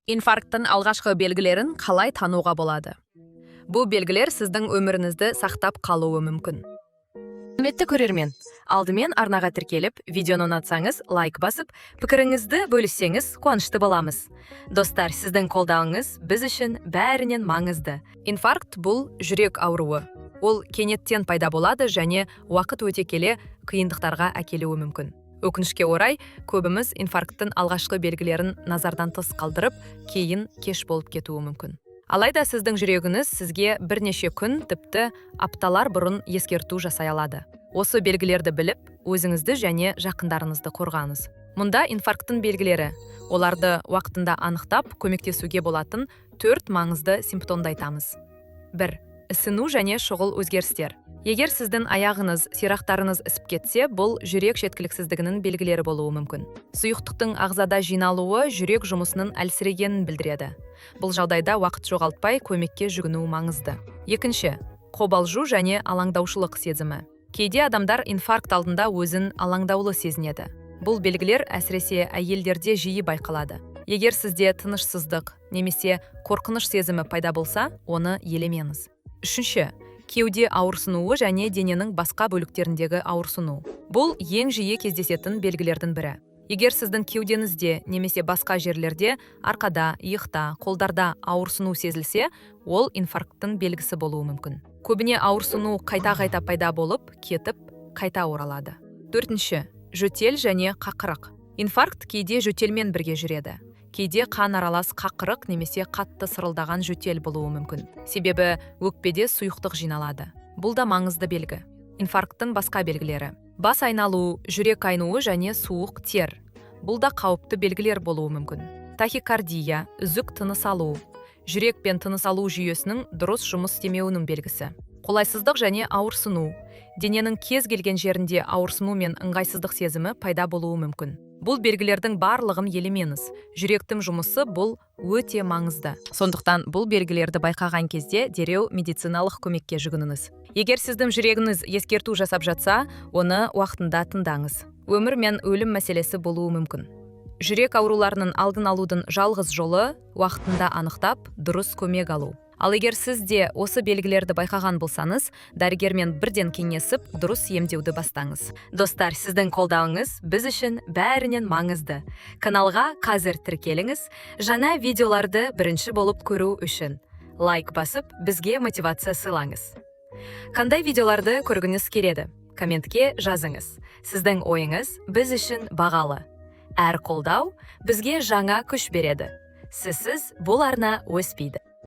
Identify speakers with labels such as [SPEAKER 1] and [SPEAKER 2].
[SPEAKER 1] Инфаркттың алғашқы белгілерін қалай тануға болады? Бұл белгілер сіздің өміріңізді сақтап қалуы мүмкін.
[SPEAKER 2] Құрметті көрермен, алдымен арнаға тіркеліп, видеоны ұнатсаңыз, лайк басып, пікіріңізді бөліссеңіз, қуанышты боламыз. Достар, сіздің қолдауыңыз біз үшін бәрінен маңызды.
[SPEAKER 1] Инфаркт бұл жүрек ауруы. Ол кенеттен пайда болады және уақыт өте келе қиындықтарға әкелуі мүмкін. Өкінішке орай, көбіміз инфаркттың алғашқы белгілерін назардан тыс қалдырып, кейін кеш болып кетуі мүмкін. Алайда сіздің жүрегіңіз сізге бірнеше күн, тіпті апталар бұрын ескерту жасай алады. Осы белгілерді біліп, өзіңізді және жақындарыңызды қорғаңыз. Мұнда инфаркттың белгілері, оларды уақытында анықтап, көмектесуге болатын 4 маңызды симптомды айтамыз. 1. Ісіну және шұғыл өзгерістер. Егер сіздің аяғыңыз, сирақтарыңыз ісіп кетсе, бұл жүрек жеткіліксіздігінің белгілері болуы мүмкін. Сұйықтықтың ағзада жиналуы жүрек жұмысының әлсірегенін білдіреді. Бұл жағдайда уақыт жоғалтпай көмекке жүгіну маңызды. 2. Қобалжу және алаңдаушылық сезімі. Кейде адамдар инфаркт алдында өзін алаңдаулы сезінеді. Бұл белгілер әсіресе әйелдерде жиі байқалады. Егер сізде тынышсыздық немесе қорқыныш сезімі пайда болса, оны елемеңіз. 3. Кеуде ауырсынуы және дененің басқа бөліктеріндегі ауырсыну. Бұл ең жиі кездесетін белгілердің бірі. Егер сіздің кеудеңізде немесе басқа жерлерде, арқада, иықта, қолдарда ауырсыну сезілсе, ол инфаркттың белгісі болуы мүмкін. Көбіне ауырсыну қайта-қайта пайда болып, кетіп, қайта оралады. 4. Жөтел және қақырық. Инфаркт кейде жөтелмен бірге жүреді. Кейде қан аралас қақырық немесе қатты сырылдаған жөтел болуы мүмкін. Себебі өкпеде сұйықтық жиналады. Бұл да маңызды белгі. Инфаркттың басқа белгілері. Бас айналу, жүрек айнуы және суық тер. Бұл да қауіпті белгілер болуы мүмкін. Тахикардия, үзік тыныс алу. Жүрек пен тыныс алу жүйесінің дұрыс жұмыс істемеуінің белгісі. Қолайсыздық және ауырсыну. Дененің кез келген жерінде ауырсыну мен ыңғайсыздық сезімі пайда болуы мүмкін. Бұл белгілердің барлығын елемеңіз. Жүректің жұмысы бұл өте маңызды. Сондықтан бұл белгілерді байқаған кезде дереу медициналық көмекке жүгініңіз. Егер сіздің жүрегіңіз ескерту жасап жатса, оны уақытында тыңдаңыз. Өмір мен өлім мәселесі болуы мүмкін. Жүрек ауруларының алдын алудың жалғыз жолы уақытында анықтап, дұрыс көмек алу. Ал егер сіз де осы белгілерді байқаған болсаңыз, дәрігермен бірден кеңесіп, дұрыс емдеуді бастаңыз. Достар, сіздің қолдауыңыз біз үшін бәрінен маңызды. Каналға қазір тіркеліңіз, жаңа видеоларды бірінші болып көру үшін. Лайк басып, бізге мотивация сыйлаңыз. Қандай видеоларды көргіңіз келеді? Комментке жазыңыз. Сіздің ойыңыз біз үшін бағалы. Әр қолдау бізге жаңа күш береді. Сізсіз бұл арна өспейді.